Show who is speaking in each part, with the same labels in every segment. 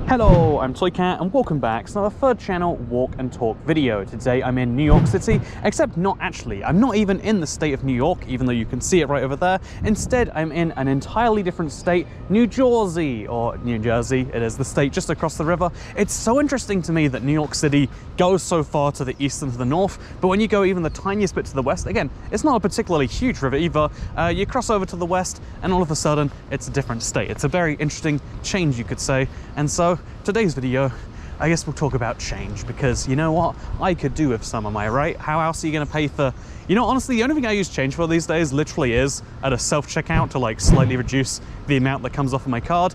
Speaker 1: Hello, I'm Toycat and welcome back to another third channel walk and talk video. Today I'm in New York City, except not actually. I'm not even in the state of New York, even though you can see it right over there. Instead, I'm in an entirely different state, New Jersey, or New Jersey. It is the state just across the river. It's so interesting to me that New York City goes so far to the east and to the north, but when you go even the tiniest bit to the west, again, it's not a particularly huge river either. You cross over to the west and all of a sudden it's a different state. It's a very interesting change, you could say. And so today's video, I guess we'll talk about change, because you know what? I could do with some, am I right? How else are you gonna pay for, you know, honestly, the only thing I use change for these days literally is at a self-checkout to like slightly reduce the amount that comes off of my card.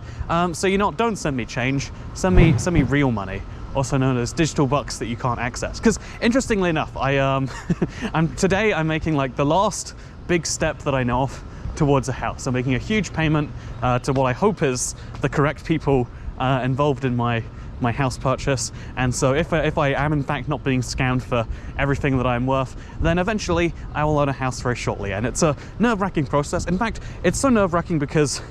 Speaker 1: So you know, don't send me change, send me real money, also known as digital bucks that you can't access. Because interestingly enough, today I'm making like the last big step that I know of towards a house. I'm making a huge payment to what I hope is the correct people involved in my house purchase. And so if I am in fact not being scammed for everything that I'm worth, then eventually I will own a house very shortly. And it's a nerve-wracking process. In fact, it's so nerve-wracking because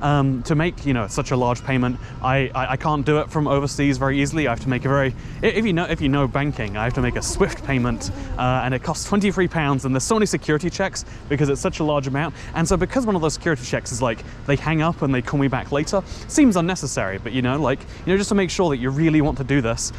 Speaker 1: to make, you know, such a large payment, I can't do it from overseas very easily. I have to make a very, if you know banking, I have to make a SWIFT payment, and it costs £23, and there's so many security checks because it's such a large amount. And so because one of those security checks is like, they hang up and they call me back later, seems unnecessary, but you know, like, you know, just to make sure that you really want to do this,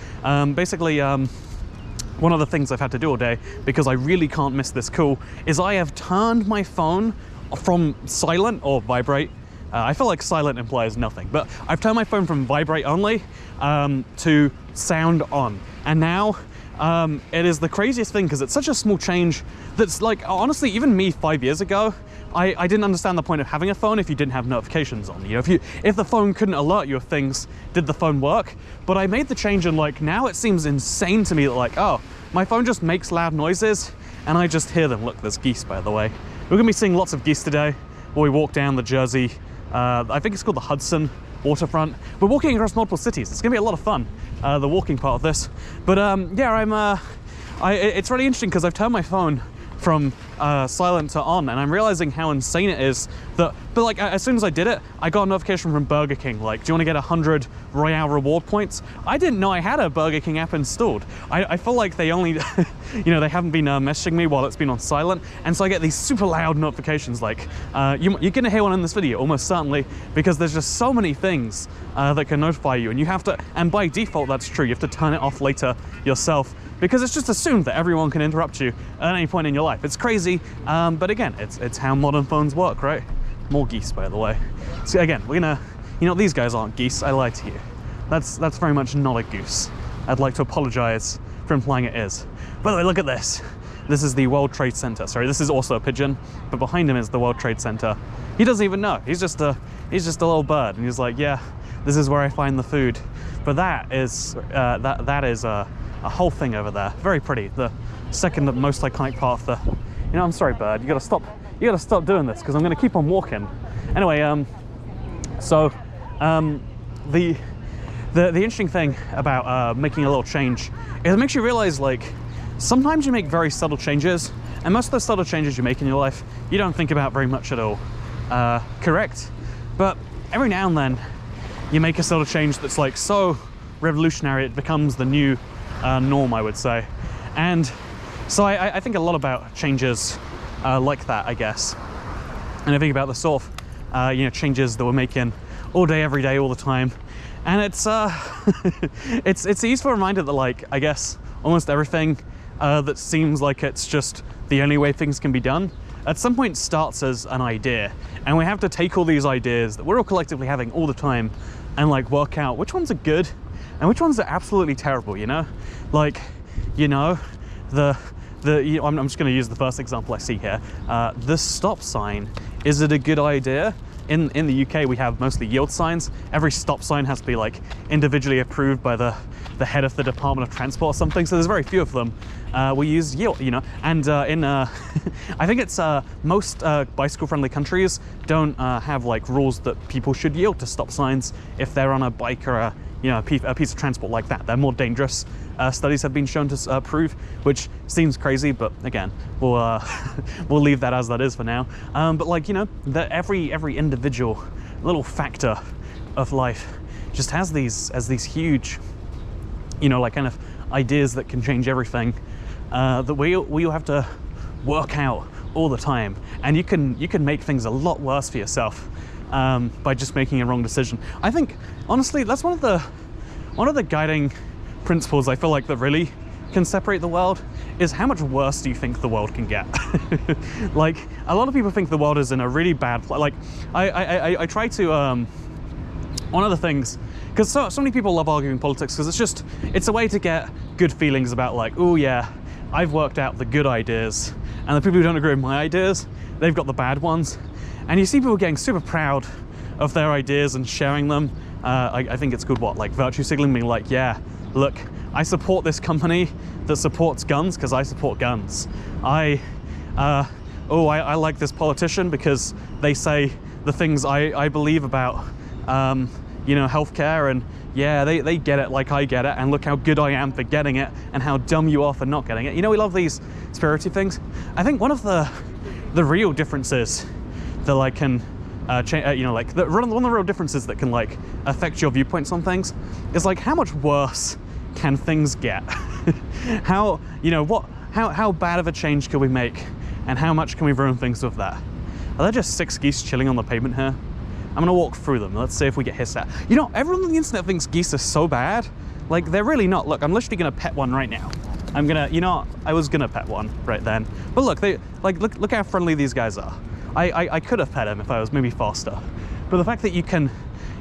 Speaker 1: basically, one of the things I've had to do all day, because I really can't miss this call, is I have turned my phone from silent or vibrate. I feel like silent implies nothing, but I've turned my phone from vibrate only to sound on. And now it is the craziest thing, because it's such a small change that's like, honestly, even me 5 years ago, I didn't understand the point of having a phone if you didn't have notifications on. You know, if the phone couldn't alert you of things, did the phone work? But I made the change, and like now it seems insane to me that like, oh, my phone just makes loud noises and I just hear them. Look, there's geese, by the way. We're gonna be seeing lots of geese today while we walk down the Jersey, I think it's called the Hudson waterfront. We're walking across multiple cities. It's gonna be a lot of fun, the walking part of this. But yeah, it's really interesting because I've turned my phone from silent to on, and I'm realizing how insane it is that, but like as soon as I did it, I got a notification from Burger King, like, do you want to get 100 Royale reward points? I didn't know I had a Burger King app installed. I feel like they only, you know, they haven't been messaging me while it's been on silent, and so I get these super loud notifications like, you're gonna hear one in this video, almost certainly, because there's just so many things that can notify you, and you have to, and by default that's true, you have to turn it off later yourself, because it's just assumed that everyone can interrupt you at any point in your life. It's crazy, but again, it's how modern phones work, right? More geese, by the way. So again, we're gonna, you know, these guys aren't geese, I lied to you. That's very much not a goose. I'd like to apologize for implying it is. By the way, look at this. This is the World Trade Center. Sorry, this is also a pigeon, but behind him is the World Trade Center. He doesn't even know. He's just a little bird, and he's like, yeah, this is where I find the food. But that is a whole thing over there. Very pretty. The second most iconic part of the, you know, I'm sorry, bird, you gotta stop doing this, because I'm gonna keep on walking. Anyway, the interesting thing about making a little change is it makes you realize, like, sometimes you make very subtle changes, and most of the subtle changes you make in your life, you don't think about very much at all. Correct? But every now and then, you make a subtle change that's like so revolutionary, it becomes the new norm, I would say. And so I think a lot about changes like that, I guess. And I think about the sort of, you know, changes that we're making all day, every day, all the time. And it's it's a useful reminder that, like, I guess almost everything that seems like it's just the only way things can be done, at some point starts as an idea. And we have to take all these ideas that we're all collectively having all the time and like work out which ones are good and which ones are absolutely terrible, you know? Like, you know, you know, I'm just going to use the first example I see here. The stop sign, is it a good idea? In the UK, we have mostly yield signs. Every stop sign has to be like individually approved by the head of the Department of Transport or something. So there's very few of them. We use yield, you know, and I think it's most bicycle-friendly countries don't have like rules that people should yield to stop signs if they're on a bike or a piece of transport like that. They're more dangerous. Studies have been shown to prove, which seems crazy, but again, we'll we'll leave that as that is for now. But like, you know, that every individual little factor of life just has these huge, you know, like kind of ideas that can change everything, that we all have to work out all the time, and you can make things a lot worse for yourself by just making a wrong decision. I think honestly that's one of the guiding principles I feel like that really can separate the world, is how much worse do you think the world can get? Like, a lot of people think the world is in a really bad place. Like, I try to one of the things, because so many people love arguing politics because it's a way to get good feelings about, like, oh yeah, I've worked out the good ideas, and the people who don't agree with my ideas, they've got the bad ones. And you see people getting super proud of their ideas and sharing them. I think it's good, like virtue signaling, being like, yeah, look, I support this company that supports guns because I support guns. I like this politician because they say the things I believe about, you know, healthcare, and yeah, they get it like I get it, and look how good I am for getting it, and how dumb you are for not getting it. You know, we love these spirited things. I think one of the real differences that like can change, you know, like one of the real differences that can like affect your viewpoints on things is like, how much worse can things get? How, you know, how bad of a change can we make, and how much can we ruin things with that? Are there just 6 geese chilling on the pavement here? I'm gonna walk through them. Let's see if we get hissed at. You know, everyone on the internet thinks geese are so bad. Like, they're really not. Look, I'm literally gonna pet one right now. I'm gonna, you know, I was gonna pet one right then. But look, look how friendly these guys are. I could have pet him if I was maybe faster. But the fact that you can,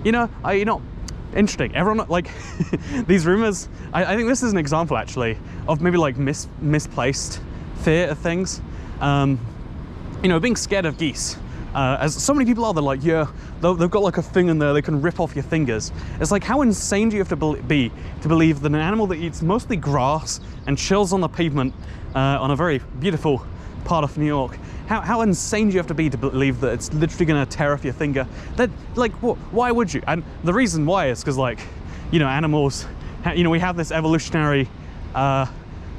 Speaker 1: you know, interesting. Everyone, like, these rumors, I think this is an example actually of maybe like misplaced fear of things. You know, being scared of geese. As so many people are, they're like, yeah, they've got like a thing in there, they can rip off your fingers. It's like, how insane do you have to be to believe that an animal that eats mostly grass and chills on the pavement on a very beautiful part of New York, how insane do you have to be to believe that it's literally going to tear off your finger? That, like, why would you? And the reason why is because, like, you know, animals, you know, we have this evolutionary kind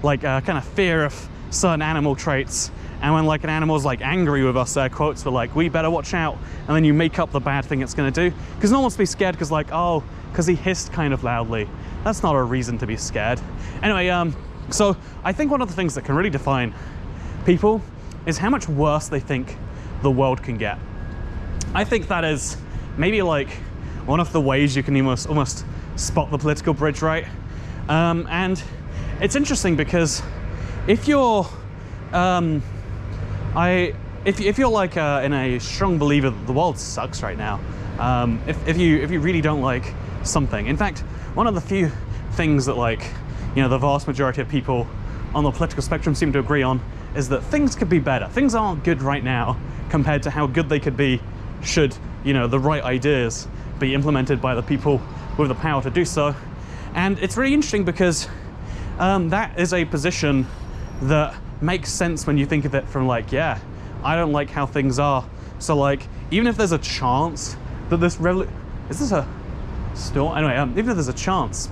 Speaker 1: of fear of certain animal traits. And when like an animal's like angry with us, air quotes, we're like, we better watch out. And then you make up the bad thing it's gonna do. Because no one wants to be scared because, like, oh, because he hissed kind of loudly. That's not a reason to be scared. Anyway, so I think one of the things that can really define people is how much worse they think the world can get. I think that is maybe like one of the ways you can almost spot the political bridge, right? And it's interesting because if you're if you're like in a strong believer that the world sucks right now, if you really don't like something, in fact, one of the few things that, like, you know, the vast majority of people on the political spectrum seem to agree on is that things could be better. Things aren't good right now compared to how good they could be should, you know, the right ideas be implemented by the people with the power to do so. And it's really interesting because that is a position that makes sense when you think of it from, like, yeah, I don't like how things are. So, like, even if there's a chance that this is this a store? Anyway, even if there's a chance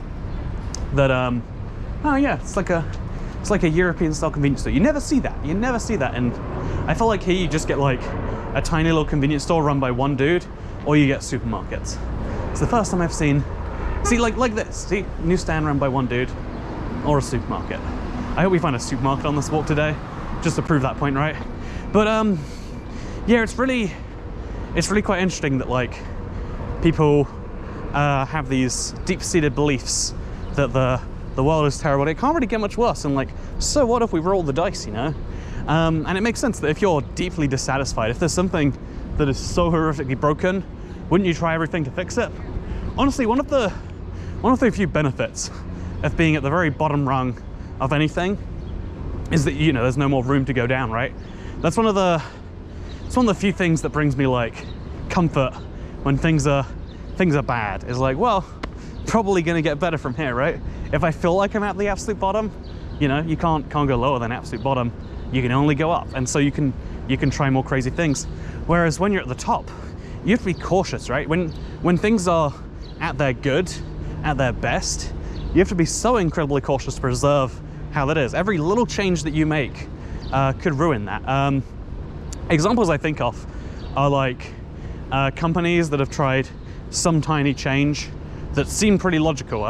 Speaker 1: that oh yeah, it's like a European style convenience store. You never see that. You never see that. And I feel like here you just get like a tiny little convenience store run by one dude, or you get supermarkets. It's the first time I've seen, see, like this, see, newsstand run by one dude, or a supermarket. I hope we find a supermarket on this walk today, just to prove that point, right? But yeah, it's really quite interesting that, like, people have these deep-seated beliefs that the world is terrible. It can't really get much worse, and, like, so what if we roll the dice, you know? And it makes sense that if you're deeply dissatisfied, if there's something that is so horrifically broken, wouldn't you try everything to fix it? Honestly, one of the few benefits of being at the very bottom rung of anything is that, you know, there's no more room to go down, right? It's one of the few things that brings me, like, comfort when things are bad. Is like, well, probably gonna get better from here, right? If I feel like I'm at the absolute bottom, you know, you can't go lower than absolute bottom. You can only go up, and so you can try more crazy things. Whereas when you're at the top, you have to be cautious, right? When things are at their good, at their best, you have to be so incredibly cautious to preserve how that is. Every little change that you make could ruin that. Examples I think of are like companies that have tried some tiny change that seem pretty logical.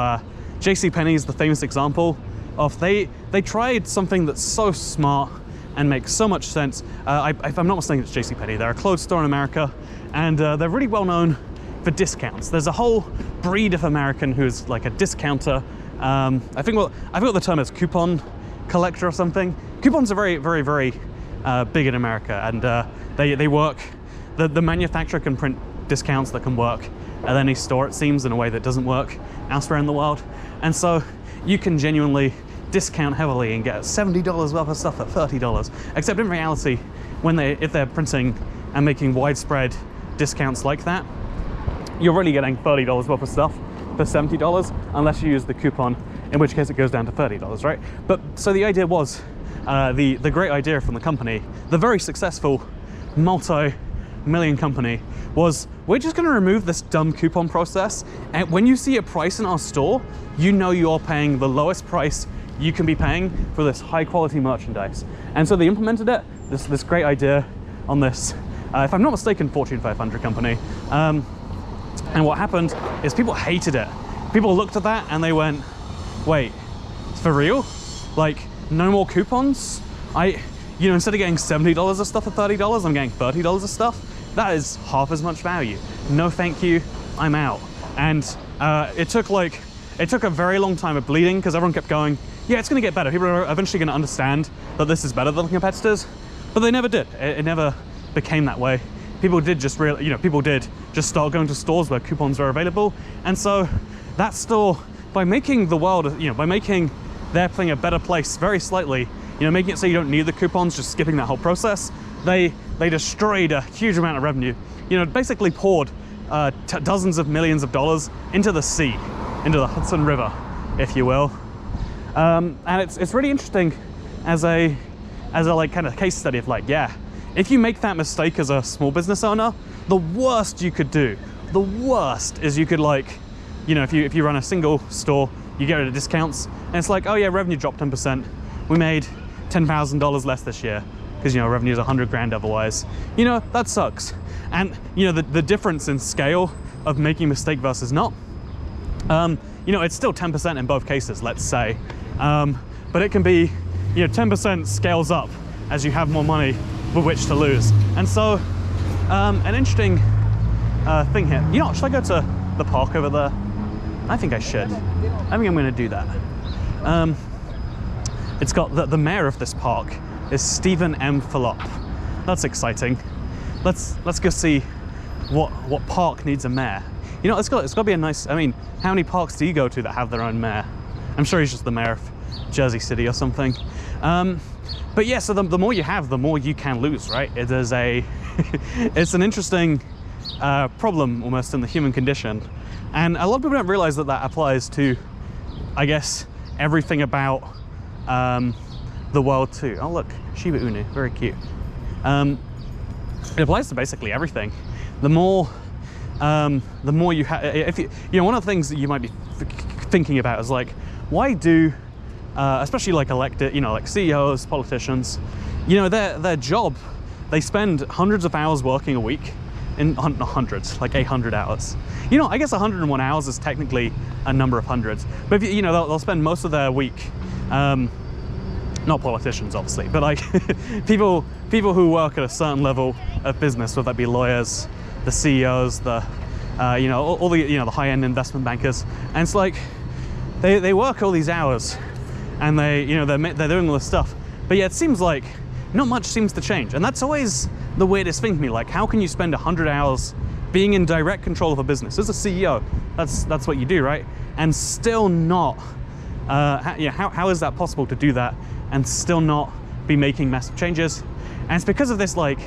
Speaker 1: JCPenney is the famous example of they tried something that's so smart and makes so much sense. If I'm not mistaken, it's JCPenney. They're a clothes store in America, and they're really well known for discounts. There's a whole breed of American who's like a discounter. I forgot the term is, coupon collector or something. Coupons are very, very, very big in America, and they work. The manufacturer can print discounts that can work at any store, it seems, in a way that doesn't work elsewhere in the world. And so you can genuinely discount heavily and get $70 worth of stuff at $30. Except in reality, if they're printing and making widespread discounts like that, you're really getting $30 worth of stuff for $70 unless you use the coupon, in which case it goes down to $30, right? But so the idea was, the great idea from the company, the very successful multi-million company, was we're just going to remove this dumb coupon process, and when you see a price in our store, you know you're paying the lowest price you can be paying for this high quality merchandise. And so they implemented it, this great idea on this, if I'm not mistaken, Fortune 500 company. And what happened is people hated it. People looked at that and they went, wait, for real? Like, no more coupons? Instead of getting $70 of stuff for $30, I'm getting $30 of stuff? That is half as much value. No thank you, I'm out. And it took a very long time of bleeding, because everyone kept going, yeah, it's gonna get better. People are eventually gonna understand that this is better than the competitors, but they never did. It never became that way. People did just start going to stores where coupons are available. And so that store, by making the world, by making their thing a better place very slightly, making it so you don't need the coupons, just skipping that whole process, they destroyed a huge amount of revenue. Basically poured dozens of millions of dollars into the sea, into the Hudson River, if you will. And it's really interesting as a like kind of case study of like, yeah, if you make that mistake as a small business owner, the worst you could do, the worst is you could if you run a single store, you get rid of discounts, and it's like, oh yeah, revenue dropped 10%. We made $10,000 less this year, because revenue is 100 grand otherwise. That sucks. And the difference in scale of making a mistake versus not, it's still 10% in both cases, let's say. But it can be, 10% scales up as you have more money with which to lose. And so, an interesting thing here. Should I go to the park over there? I think I should. I think I'm going to do that. It's got the mayor of this park is Stephen M. Phillip. That's exciting. Let's go see what park needs a mayor. It's got to be a nice. I mean, how many parks do you go to that have their own mayor? I'm sure he's just the mayor of Jersey City or something. But yeah, so the more you have, the more you can lose, right? It is it's an interesting problem almost in the human condition, and a lot of people don't realize that applies to, I guess, everything about the world too. Oh look, Shiba Inu, very cute. It applies to basically everything. The more you have, if one of the things that you might be thinking about is like, why do especially like elected, like CEOs, politicians, their job, they spend hundreds of hours working a week, not hundreds, like 800 hours. I guess 101 hours is technically a number of hundreds, but if they'll spend most of their week, not politicians obviously, but like people who work at a certain level of business, whether that be lawyers, the CEOs, the all the the high-end investment bankers, and it's like they work all these hours, and they're doing all this stuff, but yeah, it seems like not much seems to change. And that's always the weirdest thing to me. Like, how can you spend 100 hours being in direct control of a business as a CEO? That's what you do, right? And still not how is that possible to do that and still not be making massive changes? And it's because of this like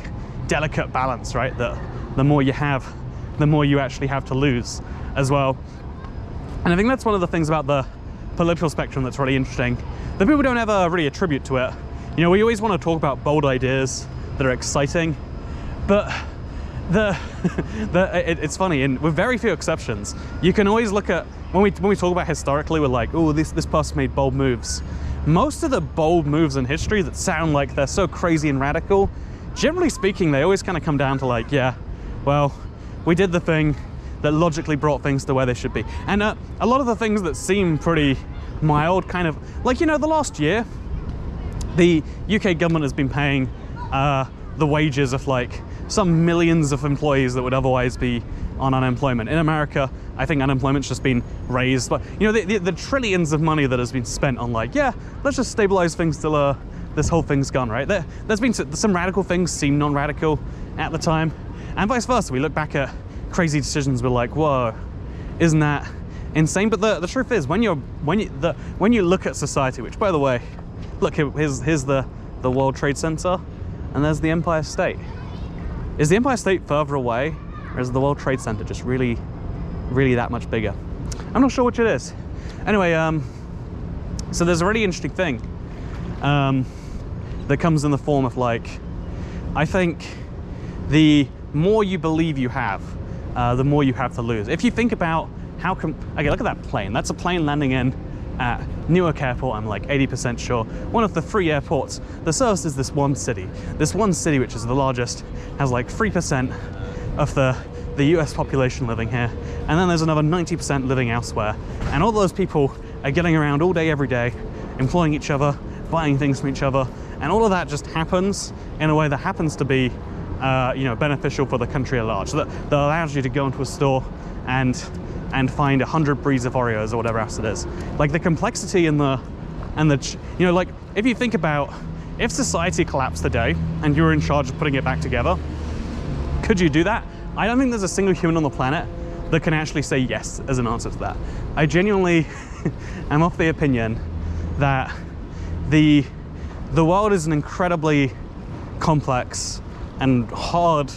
Speaker 1: delicate balance, right? That the more you have, the more you actually have to lose as well. And I think that's one of the things about the political spectrum that's really interesting, that people don't ever really attribute to it. We always want to talk about bold ideas that are exciting, but it's funny, and with very few exceptions, you can always look at, when we talk about historically, we're like, oh, this person made bold moves. Most of the bold moves in history that sound like they're so crazy and radical, generally speaking, they always kind of come down to like, yeah, well, we did the thing, that logically brought things to where they should be. And a lot of the things that seem pretty mild, kind of like, you know, the last year, the UK government has been paying the wages of like some millions of employees that would otherwise be on unemployment. In America, I think unemployment's just been raised, but you know, the trillions of money that has been spent on like, yeah, let's just stabilize things till this whole thing's gone, right? There's been some radical things seem non-radical at the time, and vice versa. We look back at crazy decisions, we're like, whoa, isn't that insane? But the truth is, when you look at society, which by the way, look, here's the World Trade Center, and there's the Empire State. Is the Empire State further away, or is the World Trade Center just really, really that much bigger? I'm not sure which it is. Anyway, so there's a really interesting thing that comes in the form of like, I think the more you believe you have, the more you have to lose. If you think about okay, look at that plane. That's a plane landing in at Newark Airport, I'm like 80% sure. One of the 3 airports that services this one city. This one city, which is the largest, has like 3% of the US population living here. And then there's another 90% living elsewhere. And all those people are getting around all day, every day, employing each other, buying things from each other. And all of that just happens in a way that happens to be you know, beneficial for the country at large. That allows you to go into a store and find 100 breeds of Oreos or whatever else it is. Like the complexity and the you know, like if you think about if society collapsed today and you were in charge of putting it back together, could you do that? I don't think there's a single human on the planet that can actually say yes as an answer to that. I genuinely am of the opinion that the world is an incredibly complex and hard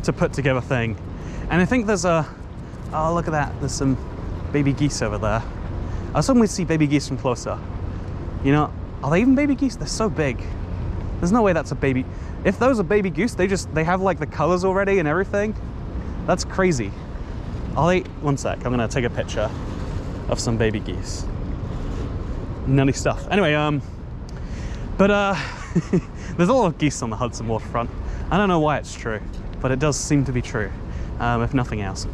Speaker 1: to put together thing. And I think there's oh, look at that, there's some baby geese over there. I was hoping we'd see baby geese from closer. You know, are they even baby geese? They're so big. There's no way that's a baby. If those are baby goose, they have like the colors already and everything. That's crazy. One sec, I'm gonna take a picture of some baby geese. Nutty stuff. Anyway, but there's a lot of geese on the Hudson waterfront. I don't know why it's true, but it does seem to be true, if nothing else.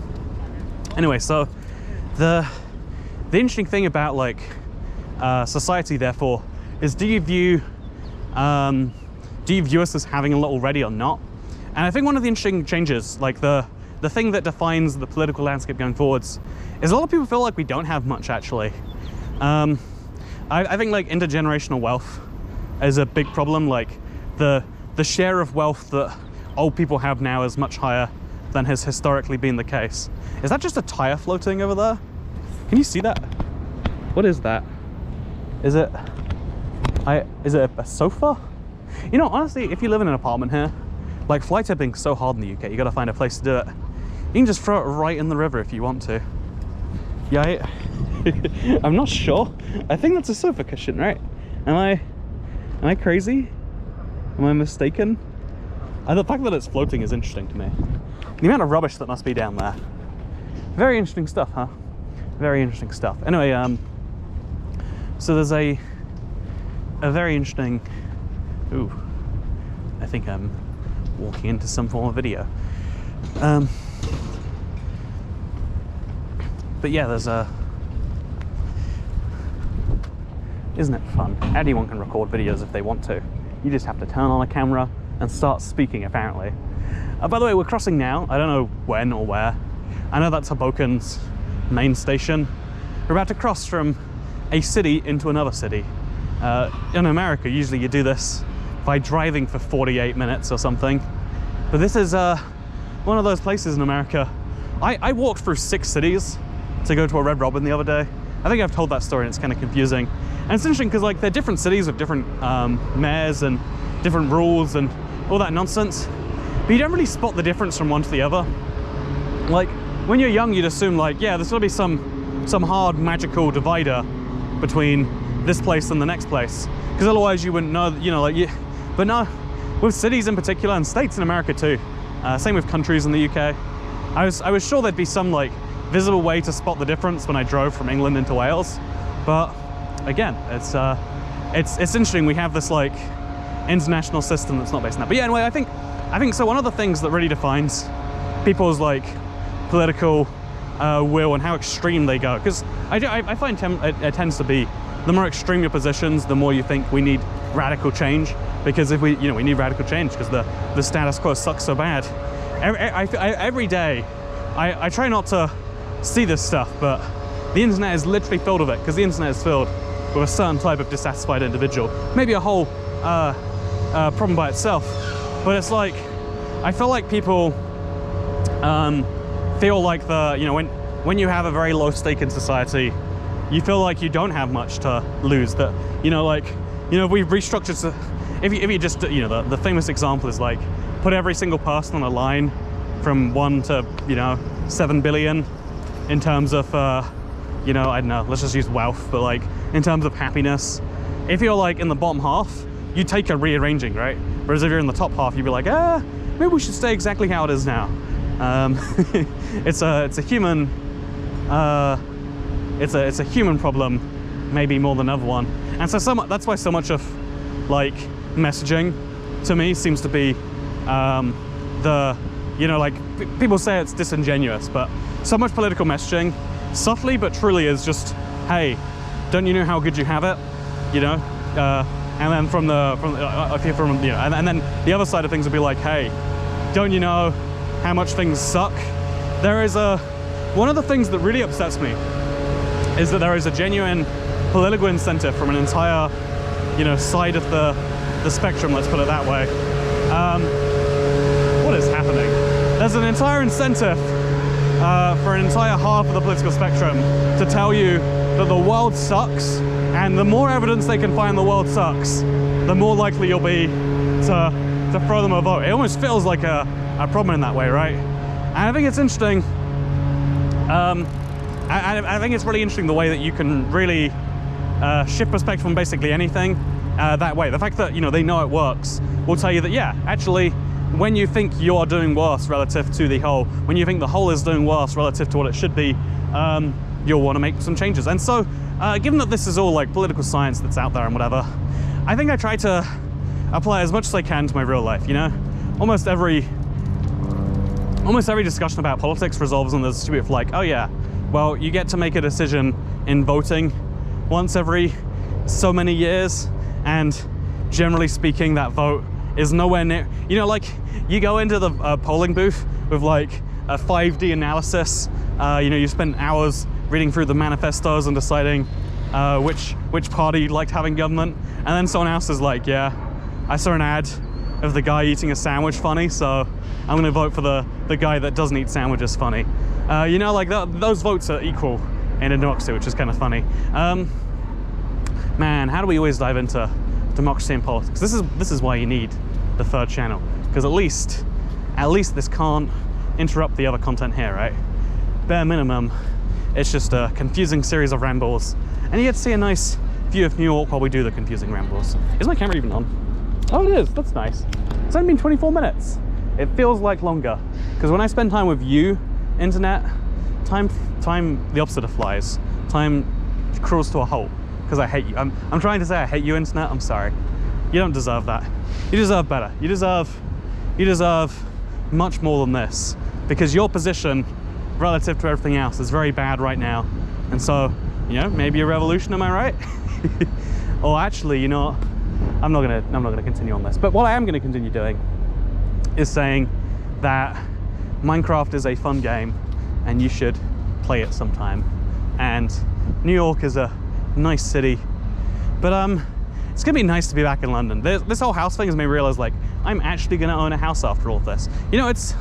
Speaker 1: Anyway, so the interesting thing about like society, therefore, is do you view us as having a lot already or not? And I think one of the interesting changes, like the thing that defines the political landscape going forwards, is a lot of people feel like we don't have much actually. I think like intergenerational wealth is a big problem. Like the share of wealth that old people have now is much higher than has historically been the case. Is that just a tire floating over there? Can you see that? What is that? Is it a sofa? You know, honestly, if you live in an apartment here, like fly tipping's so hard in the UK, you gotta find a place to do it. You can just throw it right in the river if you want to. Yeah, I'm not sure. I think that's a sofa cushion, right? Am I crazy? Am I mistaken? The fact that it's floating is interesting to me. The amount of rubbish that must be down there. Very interesting stuff, huh? Very interesting stuff. Anyway, so there's a very interesting, ooh, I think I'm walking into some form of video. But yeah, there's isn't it fun? Anyone can record videos if they want to. You just have to turn on a camera and start speaking, apparently. By the way, we're crossing now. I don't know when or where. I know that's Hoboken's main station. We're about to cross from a city into another city. In America, usually you do this by driving for 48 minutes or something. But this is one of those places in America. I walked through 6 cities to go to a Red Robin the other day. I think I've told that story and it's kind of confusing. And it's interesting because like they're different cities with different mayors and different rules and all that nonsense. But you don't really spot the difference from one to the other. Like when you're young, you'd assume like, yeah, there's gotta be some hard magical divider between this place and the next place, because otherwise you wouldn't know, you know, like but no, with cities in particular and states in America too, same with countries in the UK, I was sure there'd be some like visible way to spot the difference when I drove from England into Wales, but again, it's interesting. We have this like international system that's not based on that. But yeah, anyway, I think so. One of the things that really defines people's like political will and how extreme they go. Because I find it tends to be the more extreme your positions, the more you think we need radical change. Because if we need radical change because the status quo sucks so bad. Every day, I try not to see this stuff, but the internet is literally filled with it, because the internet is filled with a certain type of dissatisfied individual. Maybe a whole problem by itself, but it's like, I feel like people feel like when you have a very low stake in society, you feel like you don't have much to lose. That if we restructured, if you just the famous example is like put every single person on a line from 1 to 7 billion in terms of I don't know, let's just use wealth, but like in terms of happiness. If you're like in the bottom half, you take a rearranging, right? Whereas if you're in the top half, you'd be like, maybe we should stay exactly how it is now. It's a human it's a human problem, maybe more than another one. And so that's why so much of like messaging to me seems to be people say it's disingenuous, but so much political messaging subtly but truly is just, hey, don't you know how good you have it, and then and then the other side of things would be like, hey, don't you know how much things suck? There is one of the things that really upsets me is that there is a genuine political incentive from an entire side of the spectrum, let's put it that way. What is happening? There's an entire incentive for an entire half of the political spectrum to tell you that the world sucks, and the more evidence they can find the world sucks, the more likely you'll be to throw them a vote. It almost feels like a problem in that way, right? And I think it's interesting. I think it's really interesting the way that you can really shift perspective on basically anything that way. The fact that they know it works will tell you that, yeah, actually, when you think you are doing worse relative to the whole, when you think the whole is doing worse relative to what it should be, you'll want to make some changes. And so, given that this is all like political science that's out there and whatever, I think I try to apply as much as I can to my real life. Almost every discussion about politics resolves on this stupid like, oh yeah, well, you get to make a decision in voting once every so many years, and generally speaking, that vote is nowhere near, like you go into the polling booth with like a 5D analysis, you spend hours reading through the manifestos and deciding which party you'd like to have in government, and then someone else is like, yeah, I saw an ad of the guy eating a sandwich funny, so I'm gonna vote for the guy that doesn't eat sandwiches funny. Those votes are equal in a democracy, which is kind of funny. Man, how do we always dive into democracy and politics? This is why you need the third channel, because at least this can't interrupt the other content here, right? Bare minimum, it's just a confusing series of rambles, and you get to see a nice view of New York while we do the confusing rambles. Is my camera even on? Oh, it is. That's nice. It's only been 24 minutes. It feels like longer, because when I spend time with you, internet, time the opposite of flies. Time crawls to a halt, because I hate you. I'm trying to say I hate you, internet. I'm sorry. You don't deserve that. You deserve better. You deserve much more than this, because your position relative to everything else is very bad right now. And so, maybe a revolution, am I right? Or actually, I'm not gonna continue on this. But what I am gonna continue doing is saying that Minecraft is a fun game and you should play it sometime. And New York is a nice city, but it's gonna be nice to be back in London. This whole house thing has made me realize, like, I'm actually gonna own a house after all of this. It's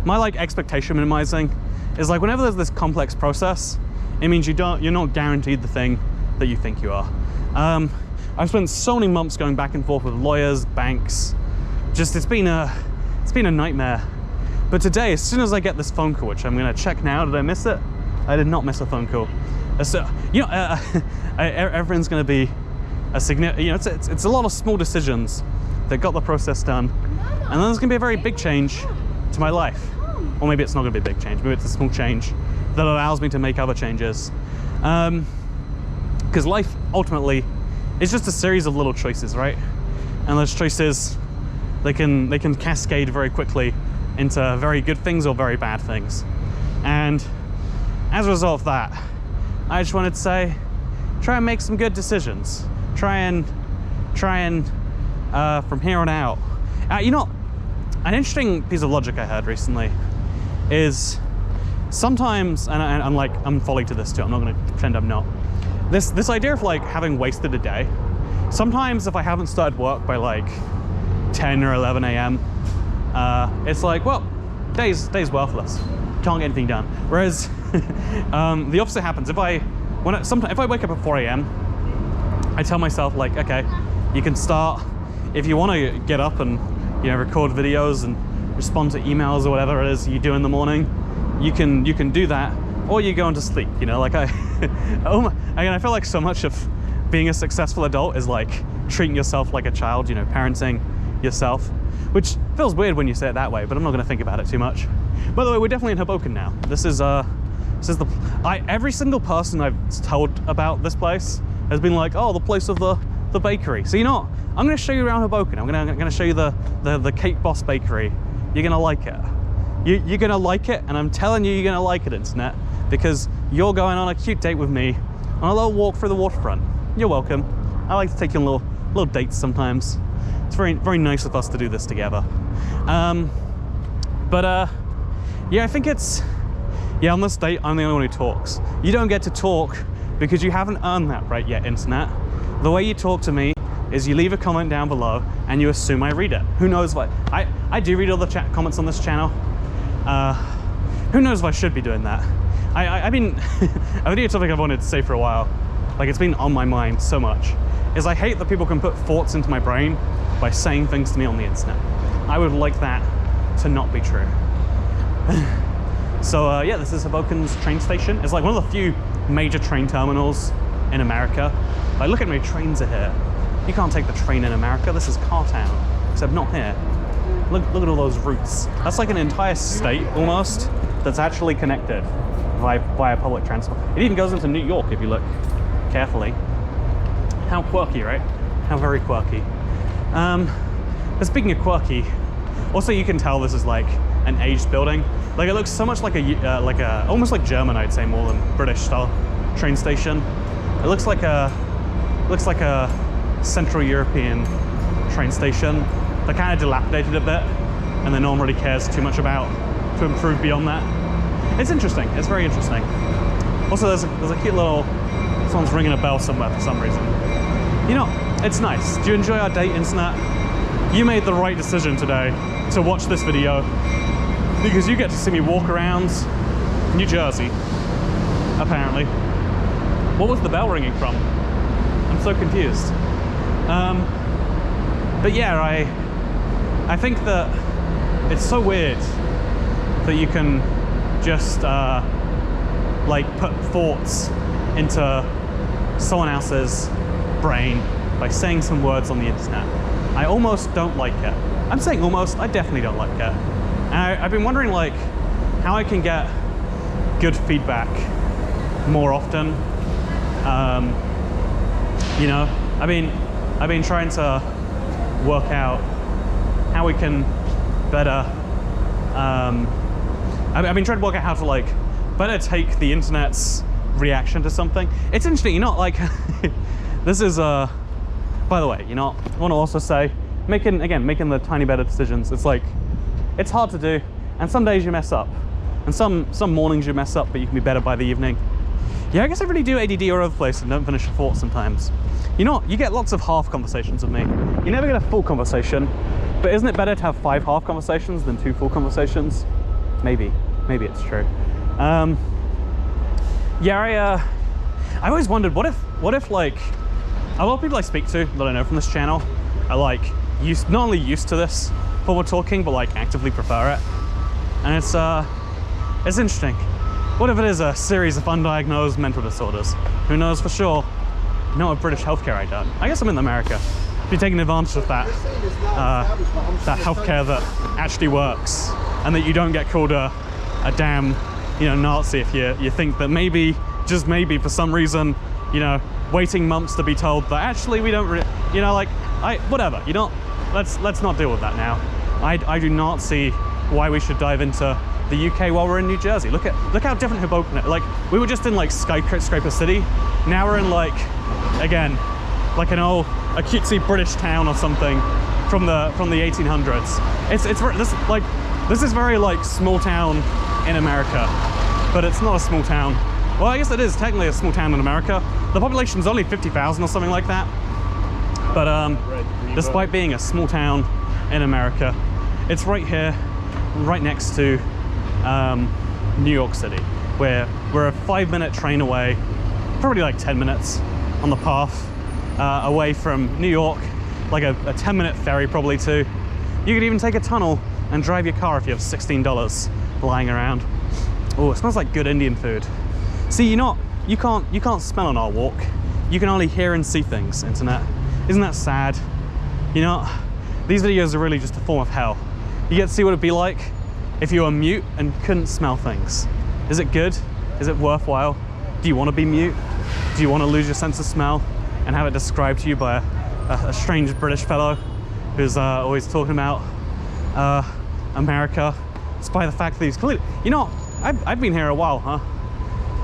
Speaker 1: my like expectation minimizing is like, whenever there's this complex process, it means you're not guaranteed the thing that you think you are. I've spent so many months going back and forth with lawyers, banks. It's been a nightmare. But today, as soon as I get this phone call, which I'm gonna check now, did I miss it? I did not miss a phone call. So, everyone's gonna be a significant, it's a lot of small decisions that got the process done. And then there's gonna be a very big change to my life. Or maybe it's not gonna be a big change, maybe it's a small change that allows me to make other changes. Because life, ultimately, is just a series of little choices, right? And those choices, they can cascade very quickly into very good things or very bad things. And as a result of that, I just wanted to say, try and make some good decisions. Try and from here on out. You know, an interesting piece of logic I heard recently is sometimes, and I'm fully to this too, I'm not gonna pretend I'm not. This idea of like having wasted a day. Sometimes if I haven't started work by like 10 or 11 a.m., it's like, well, day's worthless. Can't get anything done. Whereas the opposite happens. If I wake up at 4 a.m., I tell myself like, okay, you can start, if you want to get up and, you know, record videos and respond to emails or whatever it is you do in the morning, you can do that, or you go into sleep. You know, like I feel like so much of being a successful adult is like treating yourself like a child, you know, parenting yourself, which feels weird when you say it that way, but I'm not going to think about it too much. By the way, we're definitely in Hoboken now. Every single person I've told about this place has been like, oh, the place of the bakery. So you know what? I'm going to show you around Hoboken. I'm going to show you the Cake Boss Bakery. You're going to like it. You're going to like it, and I'm telling you, you're going to like it, internet, because you're going on a cute date with me on a little walk through the waterfront. You're welcome. I like to take you on little dates sometimes. It's very, very nice of us to do this together. Yeah, I think it's, yeah, on this date, I'm the only one who talks. You don't get to talk because you haven't earned that right yet, internet. The way you talk to me is you leave a comment down below and you assume I read it. Who knows what, I do read all the comments on this channel. Who knows if I should be doing that? I mean, a video topic I've wanted to say for a while, like it's been on my mind so much, is I hate that people can put thoughts into my brain by saying things to me on the internet. I would like that to not be true. So yeah, this is Hoboken's train station. It's like one of the few major train terminals in America. Like, look at how many trains are here. You can't take the train in America. This is car town, except not here. Look at all those routes. That's like an entire state almost that's actually connected via public transport. It even goes into New York if you look carefully. How quirky, right? How very quirky. But speaking of quirky, also you can tell this is like an aged building. Like it looks so much like almost like German, I'd say, more than British style train station. It looks like a Central European train station. They're kind of dilapidated a bit, and then no one really cares too much about to improve beyond that. It's interesting. It's very interesting. Also, there's a cute little, someone's ringing a bell somewhere for some reason. You know, it's nice. Do you enjoy our date, internet? You made the right decision today to watch this video because you get to see me walk around New Jersey, apparently. What was the bell ringing from? I'm so confused. But yeah, I think that it's so weird that you can just like put thoughts into someone else's brain by saying some words on the internet. I almost don't like it. I'm saying almost, I definitely don't like it. And I've been wondering like how I can get good feedback more often. You know, I've been trying to work out how we can better, I've been trying to work out how to like better take the internet's reaction to something. It's interesting, you know, like this is by the way, you know, I want to also say making the tiny better decisions. It's like, it's hard to do, and some days you mess up, and some mornings you mess up, but you can be better by the evening. Yeah, I guess I really do ADD all over the place and don't finish a thought sometimes. You know what? You get lots of half conversations with me. You never get a full conversation, but isn't it better to have 5 half conversations than 2 full conversations? Maybe it's true. Yeah, I always wondered, what if like, a lot of people I speak to that I know from this channel are like, not only used to this form of talking, but like actively prefer it. And it's interesting. What if it is a series of undiagnosed mental disorders? Who knows for sure? Not with British healthcare, I don't. I guess I'm in America. Be taking advantage of that, that healthcare that actually works, and that you don't get called a damn, you know, Nazi if you think that maybe, just maybe, for some reason, you know, waiting months to be told that actually we don't really, you know, like, whatever. You don't. Let's not deal with that now. I do not see why we should dive into the UK while we're in New Jersey. Look how different Hoboken is. Like, we were just in like skyscraper city. Now we're in like, again, like a cutesy British town or something from the 1800s. This is very like small town in America, but it's not a small town. Well, I guess it is technically a small town in America. The population's only 50,000 or something like that. But despite being a small town in America, it's right here, right next to New York City, where we're a 5-minute train away, probably like 10 minutes on the path away from New York, like a 10-minute ferry probably too. You could even take a tunnel and drive your car if you have $16 lying around. Oh, it smells like good Indian food. See, you can't smell on our walk. You can only hear and see things, internet. Isn't that sad? You know, these videos are really just a form of hell. You get to see what it'd be like if you were mute and couldn't smell things. Is it good? Is it worthwhile? Do you want to be mute? Do you want to lose your sense of smell and have it described to you by a strange British fellow who's always talking about America, despite the fact that he's clearly, you know, I've been here a while, huh?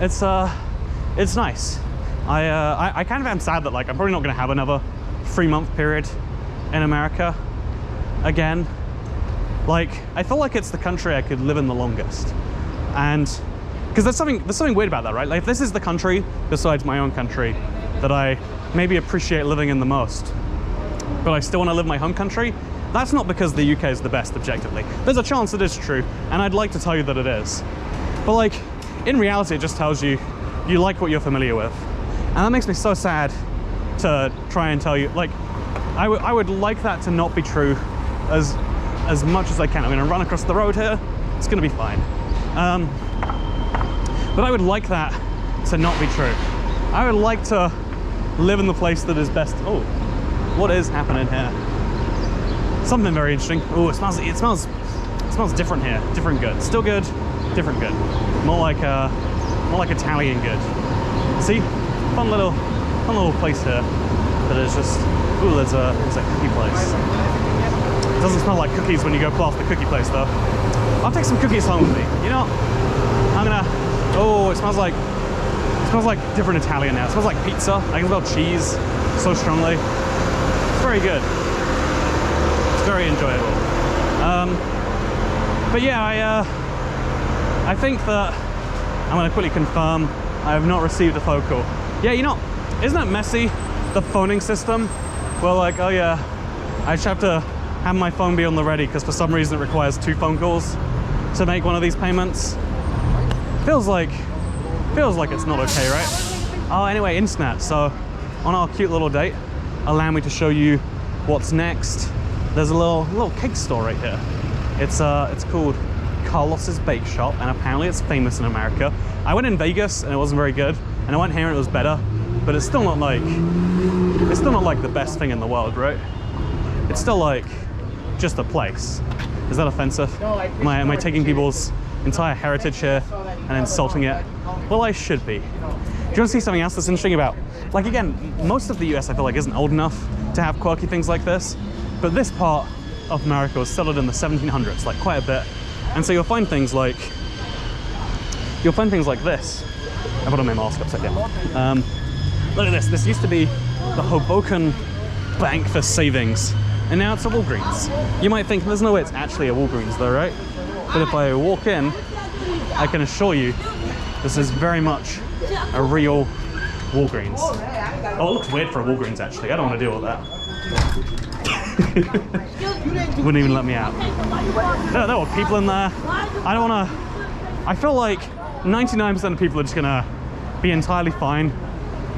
Speaker 1: It's nice. I kind of am sad that like I'm probably not going to have another 3-month period in America again. Like, I feel like it's the country I could live in the longest, and because there's something weird about that, right? Like, if this is the country besides my own country that I maybe appreciate living in the most, but I still want to live in my home country, that's not because the UK is the best objectively. There's a chance it is true, and I'd like to tell you that it is. But like, in reality, it just tells you you like what you're familiar with. And that makes me so sad to try and tell you, like, I would like that to not be true as much as I can. I'm gonna run across the road here, it's gonna be fine. But I would like that to not be true. I would like to live in the place that is best. Oh, what is happening here? Something very interesting. Oh, it smells different here. Different good. Still good, different good. More like Italian good. See, fun little place here. That is just, ooh, there's a cookie place. It doesn't smell like cookies when you go past the cookie place though. I'll take some cookies home with me. You know, I'm gonna. Oh, it smells like different Italian now. It smells like pizza. I can smell cheese so strongly. It's very good. It's very enjoyable. But yeah, I think that I'm gonna quickly confirm I have not received a phone call. Yeah, you know, isn't it messy, the phoning system? Well, like, oh yeah, I just have to have my phone be on the ready because for some reason it requires 2 phone calls to make one of these payments. Feels like it's not okay, right? Oh, anyway, internet. So on our cute little date, allow me to show you what's next. There's a little cake store right here. It's called Carlos's Bake Shop, and apparently it's famous in America. I went in Vegas and it wasn't very good, and I went here and it was better, but it's still not like the best thing in the world, right? It's still like just a place. Is that offensive? Am I taking people's entire heritage here and insulting it? Well, I should be. Do you want to see something else that's interesting about, like, again, most of the US I feel like isn't old enough to have quirky things like this, but this part of America was settled in the 1700s, like quite a bit. And so you'll find things like this. I put on my mask upside down. Look at this. This used to be the Hoboken Bank for Savings, and now it's a Walgreens. You might think there's no way it's actually a Walgreens though, right? But if I walk in, I can assure you this is very much a real Walgreens. Oh, it looks weird for a Walgreens actually. I don't want to deal with that. Wouldn't even let me out. There were people in there. I don't want to. I feel like 99% of people are just gonna be entirely fine.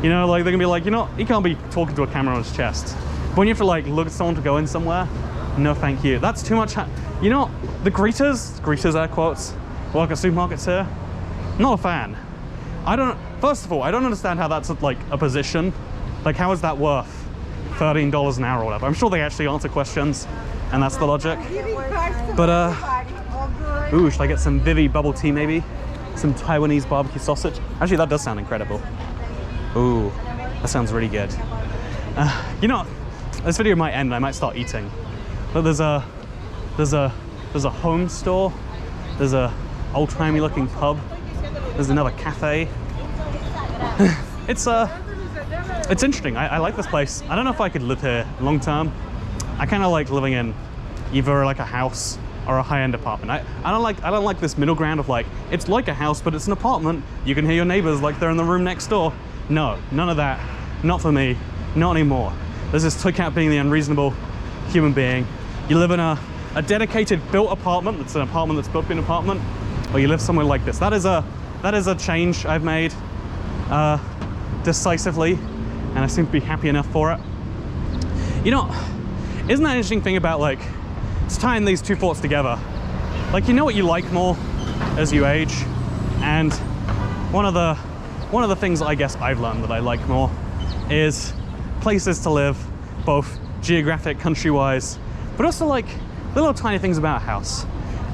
Speaker 1: You know, like they're gonna be like, you know, he can't be talking to a camera on his chest. But when you have to like look at someone to go in somewhere, no thank you. That's too much. You know, the greeters air quotes, work at supermarkets here. Not a fan. First of all, I don't understand how that's like a position. Like, how is that worth $13 an hour or whatever? I'm sure they actually answer questions, and that's the logic. But ooh, should I get some Vivi bubble tea maybe? Some Taiwanese barbecue sausage? Actually, that does sound incredible. Ooh, that sounds really good. You know, this video might end and I might start eating, but there's a There's a home store. There's a old-timey looking pub. There's another cafe. It's interesting. I like this place. I don't know if I could live here long term. I kind of like living in either like a house or a high-end apartment. I don't like this middle ground of like, it's like a house, but it's an apartment. You can hear your neighbors like they're in the room next door. No, none of that. Not for me. Not anymore. There's this took out being the unreasonable human being. You live in a dedicated built apartment. It's an apartment that's built to be an apartment, or you live somewhere like this. That is a change I've made decisively, and I seem to be happy enough for it. You know, isn't that an interesting thing about like, it's tying these two thoughts together. Like, you know what you like more as you age, and one of the things I guess I've learned that I like more is places to live, both geographic, country-wise, but also like little tiny things about a house.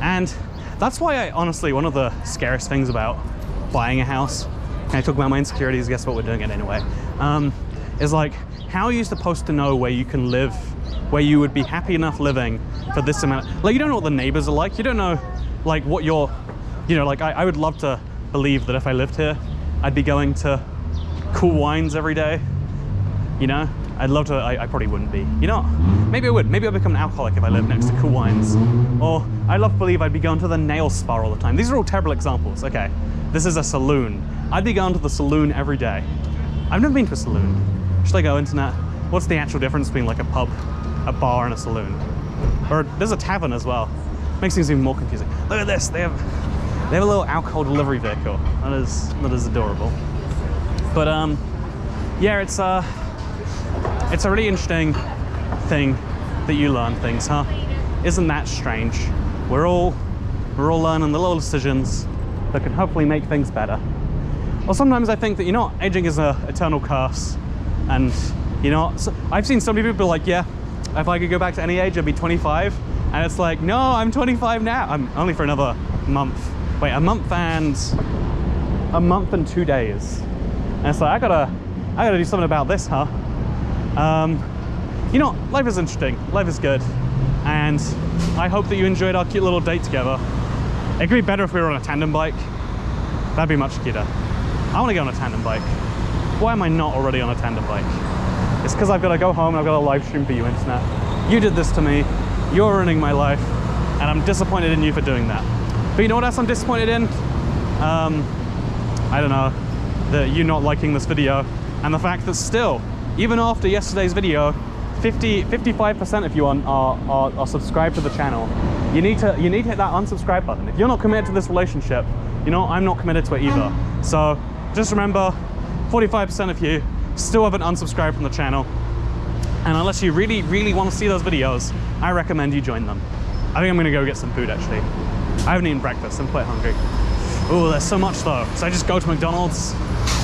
Speaker 1: And that's why I honestly, one of the scariest things about buying a house, and I talk about my insecurities, guess what, we're doing it anyway, is like, how are you supposed to know where you can live, where you would be happy enough living for this amount? Like, you don't know what the neighbors are like. You don't know like what you're, you know, like I would love to believe that if I lived here, I'd be going to cool wines every day. You know, I'd love to, I probably wouldn't be. You know, maybe I would. Maybe I'll become an alcoholic if I lived next to cool wines. Or I'd love to believe I'd be going to the nail spa all the time. These are all terrible examples. Okay, this is a saloon. I'd be going to the saloon every day. I've never been to a saloon. Should I go internet? What's the actual difference between like a pub, a bar, and a saloon? Or there's a tavern as well. Makes things even more confusing. Look at this. They have a little alcohol delivery vehicle. That is adorable. But yeah, it's a really interesting thing that you learn things, huh? Isn't that strange? We're all learning the little decisions that can hopefully make things better. Well, sometimes I think that, you know, aging is an eternal curse. And, you know, so I've seen so many people like, yeah, if I could go back to any age, I'd be 25. And it's like, no, I'm 25 now. I'm only for another month. Wait, a month and 2 days. And it's like, I gotta do something about this, huh? You know, life is interesting. Life is good. And I hope that you enjoyed our cute little date together. It could be better if we were on a tandem bike. That'd be much cuter. I want to get on a tandem bike. Why am I not already on a tandem bike? It's because I've got to go home and I've got to live stream for you, internet. You did this to me. You're ruining my life. And I'm disappointed in you for doing that. But you know what else I'm disappointed in? I don't know. That you not liking this video. And the fact that still, even after yesterday's video, 55% of you are subscribed to the channel. You need to hit that unsubscribe button. If you're not committed to this relationship, you know, I'm not committed to it either. So just remember, 45% of you still haven't unsubscribed from the channel. And unless you really, really want to see those videos, I recommend you join them. I think I'm gonna go get some food actually. I haven't eaten breakfast, I'm quite hungry. Oh, there's so much though. So I just go to McDonald's.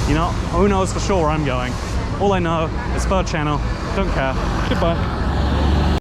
Speaker 1: You know, who knows for sure where I'm going. All I know is third channel. Don't care. Goodbye.